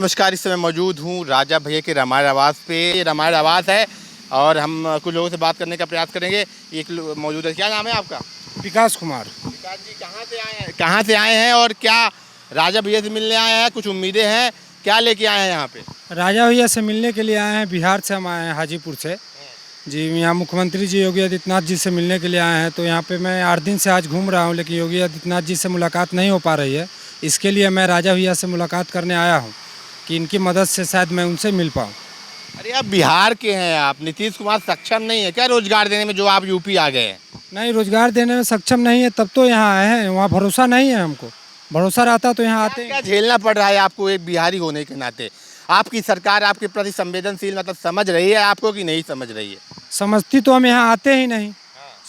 नमस्कार। इस समय मौजूद हूँ राजा भैया के रामायण आवास पे। ये रामायण आवास है और हम कुछ लोगों से बात करने का प्रयास करेंगे। एक मौजूद है। क्या नाम है आपका? विकास कुमार। विकास जी, कहाँ से आए हैं और क्या राजा भैया से मिलने आए हैं? कुछ उम्मीदें हैं, क्या लेके आए हैं यहाँ पे? राजा भैया से मिलने के लिए आए हैं। बिहार से हम आए हैं, हाजीपुर से जी। यहाँ मुख्यमंत्री जी योगी आदित्यनाथ जी से मिलने के लिए आए हैं। तो यहाँ पे मैं 8 दिन से आज घूम रहा हूँ, लेकिन योगी आदित्यनाथ जी से मुलाकात नहीं हो पा रही है। इसके लिए मैं राजा भैया से मुलाकात करने आया हूँ कि इनकी मदद से शायद मैं उनसे मिल पाऊँ। अरे आप बिहार के हैं, आप नीतीश कुमार सक्षम नहीं है क्या रोजगार देने में, जो आप यूपी आ गए हैं? नहीं, रोजगार देने में सक्षम नहीं है, तब तो यहाँ आए हैं। वहाँ भरोसा नहीं है हमको। भरोसा रहता तो यहाँ आते। क्या झेलना पड़ रहा है आपको एक बिहारी होने के नाते? आपकी सरकार आपके प्रति संवेदनशील मतलब समझ रही है आपको कि नहीं समझ रही है? समझती तो हम यहाँ आते ही नहीं,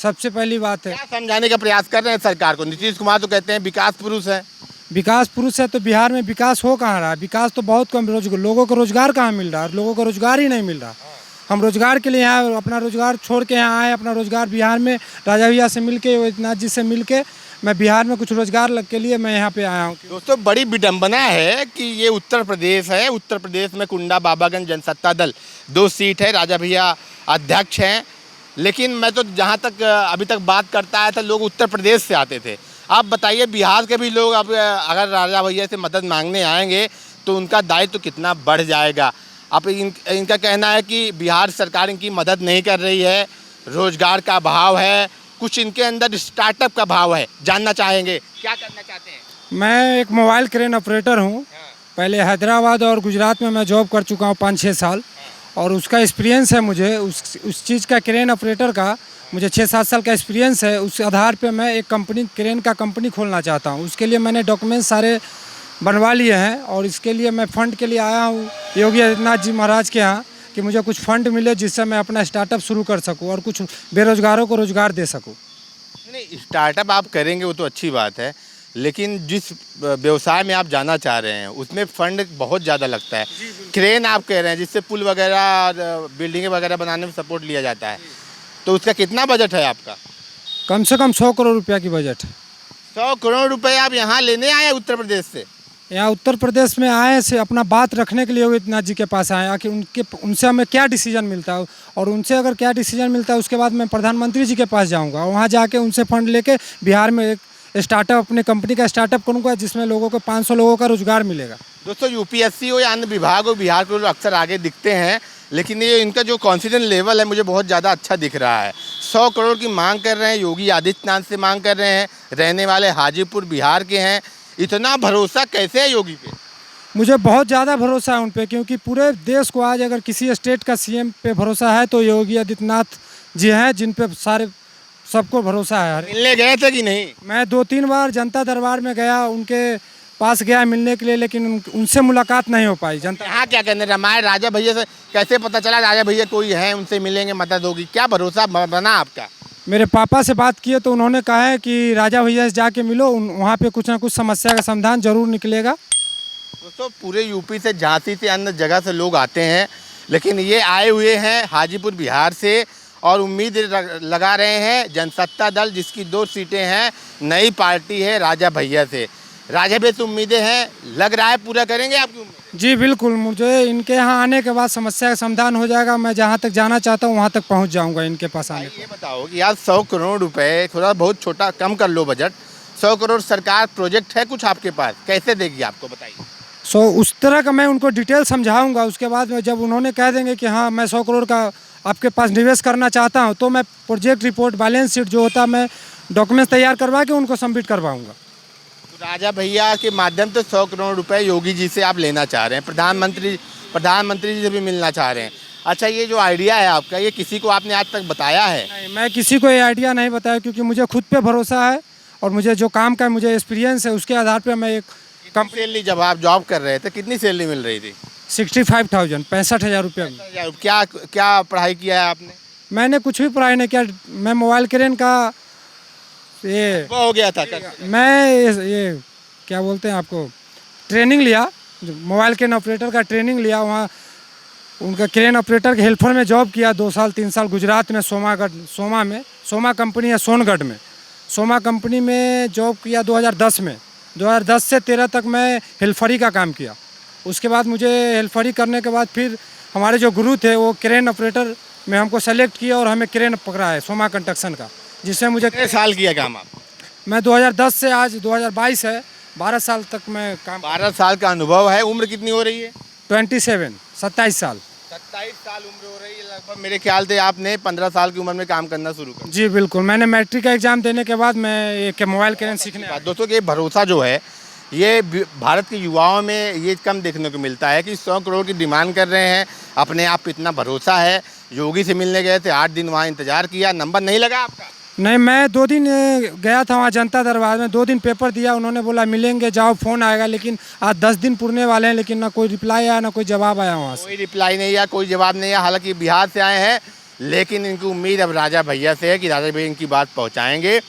सबसे पहली बात है। क्या समझाने का प्रयास कर रहे हैं सरकार को? नीतीश कुमार तो कहते हैं विकास पुरुष है। विकास पुरुष है तो बिहार में विकास हो कहाँ रहा है? विकास तो बहुत कम। लोगों को रोजगार कहाँ मिल रहा है? लोगों को रोजगार ही नहीं मिल रहा। हम रोजगार के लिए यहाँ अपना रोजगार छोड़ के यहाँ आए। अपना रोजगार बिहार में राजा भैया से मिल के, आदित्यनाथ जी से मिल के मैं बिहार में कुछ रोजगार के लिए मैं यहाँ पे आया हूँ। दोस्तों, बड़ी विडंबना है कि ये उत्तर प्रदेश है। उत्तर प्रदेश में कुंडा बाबागंज जनसत्ता दल 2 सीट है, राजा भैया अध्यक्ष हैं। लेकिन मैं तो जहाँ तक अभी तक बात करता आया था, लोग उत्तर प्रदेश से आते थे। आप बताइए, बिहार के भी लोग अब अगर राजा भैया से मदद मांगने आएंगे तो उनका दायित्व तो कितना बढ़ जाएगा। अब इनका कहना है कि बिहार सरकार इनकी मदद नहीं कर रही है, रोजगार का अभाव है, कुछ इनके अंदर स्टार्टअप का भाव है। जानना चाहेंगे क्या करना चाहते हैं? मैं एक मोबाइल क्रेन ऑपरेटर हूँ। पहले हैदराबाद और गुजरात में मैं जॉब कर चुका हूँ 5-6 साल, और उसका एक्सपीरियंस है मुझे उस चीज़ का। क्रेन ऑपरेटर का मुझे 6-7 साल का एक्सपीरियंस है। उस आधार पे मैं एक कंपनी, क्रेन का कंपनी खोलना चाहता हूँ। उसके लिए मैंने डॉक्यूमेंट सारे बनवा लिए हैं, और इसके लिए मैं फ़ंड के लिए आया हूँ योगी आदित्यनाथ जी महाराज के यहाँ कि मुझे कुछ फ़ंड मिले जिससे मैं अपना स्टार्टअप शुरू कर सकूँ और कुछ बेरोज़गारों को रोज़गार दे सकूँ। नहीं, स्टार्टअप आप करेंगे वो तो अच्छी बात है, लेकिन जिस व्यवसाय में आप जाना चाह रहे हैं उसमें फ़ंड बहुत ज़्यादा लगता है। क्रेन आप कह रहे हैं जिससे पुल वगैरह, बिल्डिंगें वगैरह बनाने में सपोर्ट लिया जाता है, तो उसका कितना बजट है आपका? कम से कम 100 करोड़ रुपया की बजट है। 100 करोड़ रुपए आप यहाँ लेने आए उत्तर प्रदेश से? यहाँ उत्तर प्रदेश में आए से अपना बात रखने के लिए योगी आदित्यनाथ जी के पास आए, आखिर उनसे हमें क्या डिसीजन मिलता है, और उनसे अगर क्या डिसीजन मिलता है उसके बाद मैं प्रधानमंत्री जी के पास जाऊँगा। वहाँ जाके उनसे फंड लेके बिहार में एक स्टार्टअप, अपने कंपनी का स्टार्टअप करूँगा जिसमें लोगों को 500 लोगों का रोजगार मिलेगा। दोस्तों, यूपीएससी हो या अन्य विभाग हो, बिहार के लोग अक्सर आगे दिखते हैं, लेकिन ये इनका जो कॉन्फिडेंस लेवल है मुझे बहुत ज़्यादा अच्छा दिख रहा है। 100 करोड़ की मांग कर रहे हैं, योगी आदित्यनाथ से मांग कर रहे हैं, रहने वाले हाजीपुर बिहार के हैं। इतना भरोसा कैसे है योगी पे? मुझे बहुत ज़्यादा भरोसा है उन पर, क्योंकि पूरे देश को आज अगर किसी स्टेट का सीएम पे भरोसा है तो योगी आदित्यनाथ जी हैं, जिन पे सारे सबको भरोसा है। मिलने गए थे कि नहीं? मैं 2-3 बार जनता दरबार में गया, उनके पास गया मिलने के लिए, लेकिन उनसे मुलाकात नहीं हो पाई। जनता यहाँ क्या कहने, रामायण राजा भैया से कैसे पता चला राजा भैया कोई है, उनसे मिलेंगे, मदद होगी? क्या भरोसा बना आपका? मेरे पापा से बात किए तो उन्होंने कहा है कि राजा भैया से जाके मिलो, वहाँ पे कुछ ना कुछ समस्या का समाधान जरूर निकलेगा। दोस्तों, पूरे यूपी से, झांसी से, अन्य जगह से लोग आते हैं, लेकिन ये आए हुए हैं हाजीपुर बिहार से और उम्मीद लगा रहे हैं जनसत्ता दल, जिसकी 2 सीटें हैं, नई पार्टी है, राजा भैया से। राजा भैया से उम्मीदें हैं, लग रहा है पूरा करेंगे आपकी उम्मीद? जी बिल्कुल, मुझे इनके यहाँ आने के बाद समस्या का समाधान हो जाएगा। मैं जहाँ तक जाना चाहता हूँ वहाँ तक पहुँच जाऊँगा इनके पास आने। ये बताओ कि यार 100 करोड़ रुपए थोड़ा बहुत छोटा, कम कर लो बजट। 100 करोड़ सरकार प्रोजेक्ट है कुछ आपके पास, कैसे देगी आपको, बताइए। उस तरह का मैं उनको डिटेल समझाऊंगा। उसके बाद में जब उन्होंने कह देंगे कि हाँ मैं 100 करोड़ का आपके पास निवेश करना चाहता हूँ, तो मैं प्रोजेक्ट रिपोर्ट, बैलेंस शीट जो होता है, मैं डॉक्यूमेंट्स तैयार करवा के उनको सबमिट करवाऊंगा। तो राजा भैया के माध्यम से 100 करोड़ रुपए योगी जी से आप लेना चाह रहे हैं, प्रधानमंत्री जी से भी मिलना चाह रहे हैं। अच्छा, ये जो आइडिया है आपका, ये किसी को आपने आज तक बताया है? नहीं, मैं किसी को ये आइडिया नहीं बताया, क्योंकि मुझे खुद पे भरोसा है और मुझे जो काम का मुझे एक्सपीरियंस है उसके आधार पर मैं एक सैलरी, जब आप जॉब कर रहे थे कितनी सैलरी मिल रही थी? 65,000, 65,000 रुपये। क्या पढ़ाई किया है आपने? मैंने कुछ भी पढ़ाई नहीं किया। मैं मोबाइल क्रेन का ये वो हो गया था मैं ये क्या बोलते हैं आपको, ट्रेनिंग लिया, मोबाइल क्रेन ऑपरेटर का ट्रेनिंग लिया। वहाँ उनका क्रेन ऑपरेटर के हेल्पर में जॉब किया 2 साल 3 साल गुजरात में, सोमा कंपनी है सोनगढ़ में। सोमा कंपनी में जॉब किया 2010 में। 2010 से 13 तक मैं हेल्फरी का काम किया। उसके बाद मुझे हेल्परी करने के बाद फिर हमारे जो गुरु थे वो क्रेन ऑपरेटर में हमको सेलेक्ट किया और हमें क्रेन पकड़ा है सोमा कंस्ट्रक्शन का, जिससे मुझे कितने साल किया काम आप? मैं 2010 से आज 2022 है, 12 साल तक मैं काम 12 साल का अनुभव है। उम्र कितनी हो रही है? 27 साल। 27 साल उम्र हो रही है। लगभग मेरे ख्याल से आपने 15 साल की उम्र में काम करना शुरू कर जी बिल्कुल, मैंने मैट्रिक का एग्ज़ाम देने के बाद मैं एक मोबाइल क्रेन सीखने आया। दिया। दोस्तों ये भरोसा जो है ये भारत के युवाओं में ये कम देखने को मिलता है कि 100 करोड़ की डिमांड कर रहे हैं, अपने आप पे इतना भरोसा है। योगी से मिलने गए थे, 8 दिन वहाँ इंतजार किया, नंबर नहीं लगा आपका? नहीं, मैं 2 दिन गया था वहाँ जनता दरबार में, 2 दिन पेपर दिया, उन्होंने बोला मिलेंगे जाओ फ़ोन आएगा, लेकिन आज 10 दिन पुरने वाले हैं, लेकिन ना कोई रिप्लाई आया ना कोई जवाब आया वहाँ से। कोई रिप्लाई नहीं आया, कोई जवाब नहीं आया। हालांकि बिहार से आए हैं, लेकिन इनकी उम्मीद अब राजा भैया से है कि राजा भैया इनकी बात पहुँचाएँगे।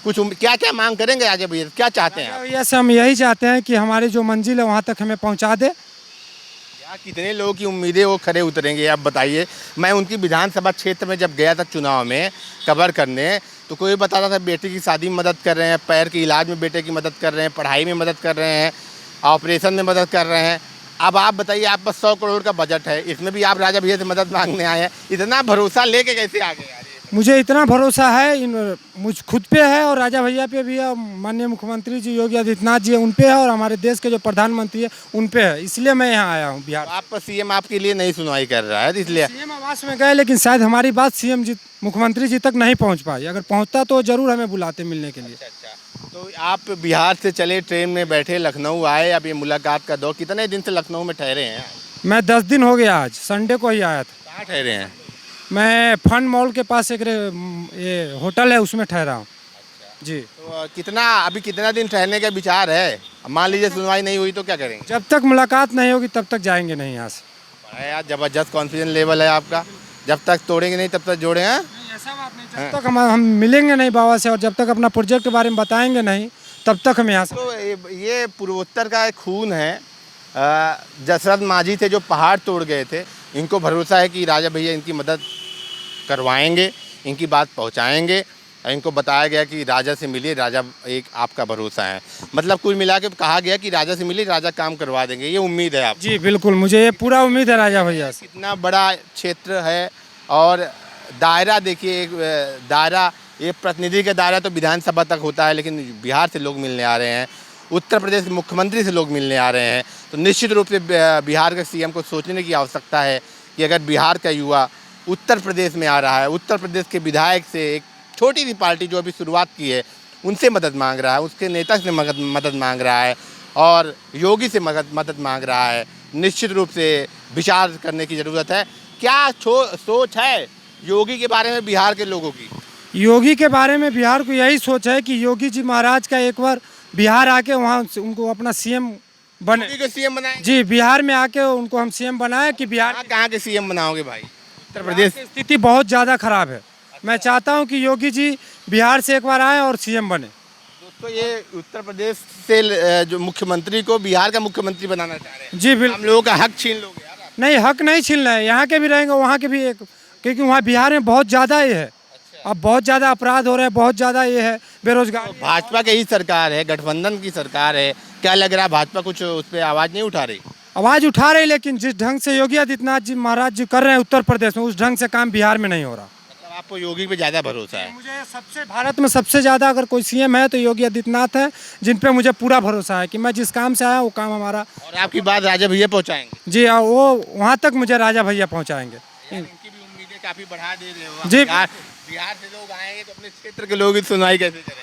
कुछ क्या क्या मांग करेंगे राजा भैया, क्या चाहते हैं आप? भैया से हम यही चाहते हैं कि हमारी जो मंजिल है वहाँ तक हमें पहुँचा दे। क्या कितने लोगों की उम्मीदें वो खरे उतरेंगे आप बताइए। मैं उनकी विधानसभा क्षेत्र में जब गया था चुनाव में कवर करने, तो कोई बताता था बेटे की शादी में मदद कर रहे हैं, पैर के इलाज में बेटे की मदद कर रहे हैं, पढ़ाई में मदद कर रहे हैं, ऑपरेशन में मदद कर रहे हैं। अब आप बताइए, आप पास 100 करोड़ का बजट है, इसमें भी आप राजा भैया से मदद मांगने आए हैं। इतना भरोसा लेके कैसे आ गए यार? मुझे इतना भरोसा है मुझ खुद पे है और राजा भैया पे भी है, माननीय मुख्यमंत्री जी योगी आदित्यनाथ जी उन पे है और हमारे देश के जो प्रधानमंत्री है उन पे है, इसलिए मैं यहाँ आया हूँ बिहार। आप पर सीएम आपके लिए नहीं सुनवाई कर रहा है, इसलिए सीएम आवास में गए, लेकिन शायद हमारी बात सीएम जी मुख्यमंत्री जी तक नहीं पहुँच पाई। अगर पहुँचता तो जरूर हमें बुलाते मिलने के लिए। अच्छा। तो आप बिहार से चले, ट्रेन में बैठे, लखनऊ आए, अब ये मुलाकात का दौर, कितने दिन से लखनऊ में ठहरे हैं? मैं 10 दिन हो गया, आज संडे को ही आया था। कहाँ ठहरे हैं? मैं फन मॉल के पास एक ये होटल है उसमें ठहरा हूँ। जी। तो कितना दिन ठहरने का विचार है? मान लीजिए सुनवाई नहीं हुई तो क्या करेंगे? जब तक मुलाकात नहीं होगी तब तक जाएंगे नहीं यहाँ से। बड़ा यार जबरदस्त कॉन्फिडेंस लेवल है आपका। जब तक तोड़ेंगे नहीं तब तक जोड़े हैं। ऐसा बात नहीं, जब तक हम मिलेंगे नहीं बाबा से और जब तक अपना प्रोजेक्ट के बारे में बताएंगे नहीं तब तक हम यहाँ से। तो ये पूर्वोत्तर का एक खून है। दशरथ मांझी थे जो पहाड़ तोड़ गए थे, इनको भरोसा है कि राजा भैया इनकी मदद करवाएंगे, इनकी बात पहुंचाएंगे। इनको बताया गया कि राजा से मिलिए, राजा एक आपका भरोसा है। मतलब कुल मिला के कहा गया कि राजा से मिलिए, राजा काम करवा देंगे। ये उम्मीद है आप? जी बिल्कुल, मुझे ये पूरा उम्मीद है राजा भैया से। कितना बड़ा क्षेत्र है और दायरा देखिए, एक दायरा, ये प्रतिनिधि का दायरा तो विधानसभा तक होता है, लेकिन बिहार से लोग मिलने आ रहे हैं, उत्तर प्रदेश के मुख्यमंत्री से लोग मिलने आ रहे हैं। तो निश्चित रूप से बिहार के सीएम को सोचने की आवश्यकता है कि अगर बिहार का युवा उत्तर प्रदेश में आ रहा है, उत्तर प्रदेश के विधायक से, एक छोटी सी पार्टी जो अभी शुरुआत की है उनसे मदद मांग रहा है, उसके नेता से मदद मांग रहा है और योगी से मदद मांग रहा है, निश्चित रूप से विचार करने की ज़रूरत है। क्या सोच है योगी के बारे में बिहार के लोगों की? योगी के बारे में बिहार को यही सोच है कि योगी जी महाराज का एक बार बिहार आके वहाँ उनको अपना सीएम बने। योगी को सीएम बनाए? जी, बिहार में आके उनको हम सीएम बनाए कि बिहार कहाँ के सीएम बनाओगे भाई? उत्तर प्रदेश की स्थिति बहुत ज़्यादा खराब है। मैं चाहता हूं कि योगी जी बिहार से एक बार आए और सीएम बने। दोस्तों ये उत्तर प्रदेश से जो मुख्यमंत्री को बिहार का मुख्यमंत्री बनाना चाह रहे हैं। जी बिल्कुल। हम लोगों का हक छीन लोगे यार आप? नहीं, हक नहीं छीन रहे हैं, यहाँ के भी रहेंगे वहाँ के भी, एक क्योंकि वहाँ बिहार में बहुत ज़्यादा ये है। अब बहुत ज़्यादा अपराध हो रहे हैं, बहुत ज़्यादा ये है बेरोजगार। भाजपा की ही सरकार है, गठबंधन की सरकार है, क्या लग रहा है भाजपा कुछ उस पर आवाज़ नहीं उठा रही? आवाज़ उठा रही, लेकिन जिस ढंग से योगी आदित्यनाथ जी महाराज जी कर रहे हैं उत्तर प्रदेश में, उस ढंग से काम बिहार में नहीं हो रहा। मतलब आपको योगी पे ज़्यादा भरोसा है? मुझे सबसे भारत में सबसे ज़्यादा अगर कोई सीएम है तो योगी आदित्यनाथ है, जिन पे मुझे पूरा भरोसा है कि मैं जिस काम से आया वो काम हमारा। और आपकी बात राजा भैया पहुँचाएंगे? जी, वो वहाँ तक मुझे राजा भैया पहुँचाएंगे। इनकी भी उम्मीदें काफ़ी बढ़ा दे रहे हो जी। बिहार से लोग आएंगे तो अपने क्षेत्र के लोग सुनाई कैसे करेंगे?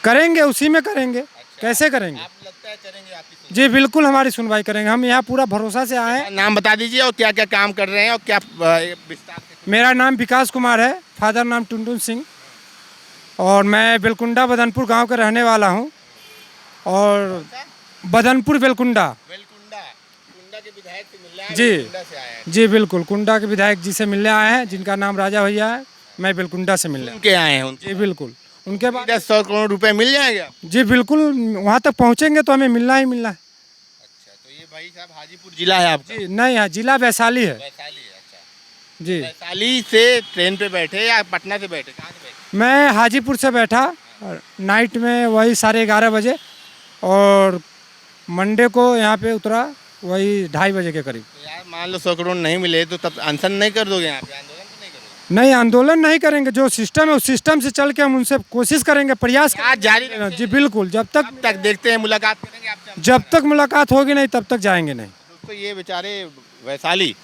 करेंगे, उसी में करेंगे। कैसे करेंगे? आप लगता है करेंगे आपकी? जी बिल्कुल, हमारी सुनवाई करेंगे। हम यहाँ पूरा भरोसा से आए हैं। नाम बता दीजिए और क्या क्या काम कर रहे हैं और क्या विस्तार से? मेरा नाम विकास कुमार है, फादर नाम टुनटुन सिंह, और मैं बेलकुंडा बदनपुर गांव का रहने वाला हूँ। और बदनपुर बेलकुंडा के विधायक से मिलने आए? जी कुंडा से आए हैं? जी बिल्कुल, कुंडा के विधायक जी से मिलने आए हैं, जिनका नाम राजा भैया है। मैं बेलकुंडा से मिलने। उनके आए हैं? जी बिल्कुल, उनके बाद 100 करोड़ रुपए मिल जाएंगे? जी बिल्कुल, वहाँ तक पहुँचेंगे तो हमें मिलना ही मिलना है। अच्छा, तो ये भाई साहब हाजीपुर जिला है आपका? जी नहीं, हाँ जिला वैशाली है। वैशाली है। अच्छा, जी, वैशाली से ट्रेन पे बैठे या पटना से बैठे, कहाँ से बैठे? मैं हाजीपुर से बैठा नाइट में वही 11:30 बजे, और मंडे को यहाँ पे उतरा वही 2:30 बजे के करीब। तो यार मान लो 100 करोड़ नहीं मिले तो तब अनशन नहीं कर दोगे यहाँ पे, आंदोलन तो नहीं करोगे? नहीं, आंदोलन नहीं करेंगे, जो सिस्टम है उस सिस्टम से चल के हम उनसे कोशिश करेंगे, प्रयास आज जारी करेंगे। जी बिल्कुल, जब तक तक देखते हैं, मुलाकात करेंगे आपसे। जब तक मुलाकात होगी नहीं तब तक जाएंगे नहीं। दोस्तों ये बेचारे वैशाली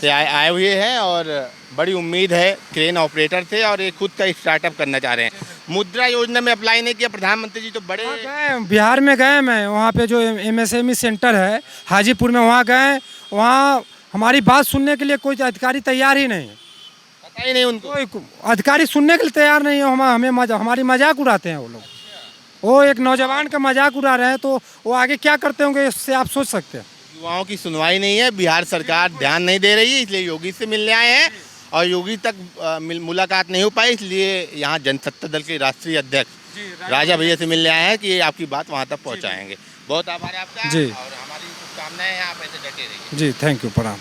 से आए हुए हैं और बड़ी उम्मीद है, क्रेन ऑपरेटर थे और ये खुद का स्टार्टअप करना चाह रहे हैं। मुद्रा योजना में अप्लाई नहीं किया, प्रधानमंत्री जी तो बड़े गए बिहार में गए, मैं वहाँ पे जो MSME सेंटर है हाजीपुर में, वहाँ गए, वहाँ हमारी बात सुनने के लिए कोई अधिकारी तैयार ही नहीं है। पता ही नहीं उनको। कोई अधिकारी सुनने के लिए तैयार नहीं है, हमें हमारी मजाक उड़ाते हैं वो लोग। वो एक नौजवान का मजाक उड़ा रहे हैं, तो वो आगे क्या करते होंगे इससे आप सोच सकते हैं। युवाओं की सुनवाई नहीं है, बिहार सरकार ध्यान नहीं दे रही है, इसलिए योगी से मिलने आए हैं और योगी तक मुलाकात नहीं हो पाई, इसलिए यहाँ जनसत्ता दल के राष्ट्रीय अध्यक्ष राजा भैया से मिलने आए हैं कि आपकी बात वहाँ तक पहुँचाएंगे। बहुत आभार है आपका जी। और हमारी शुभकामनाएं हैं, आप ऐसे डटे रहिए। जी थैंक यू, प्रणाम।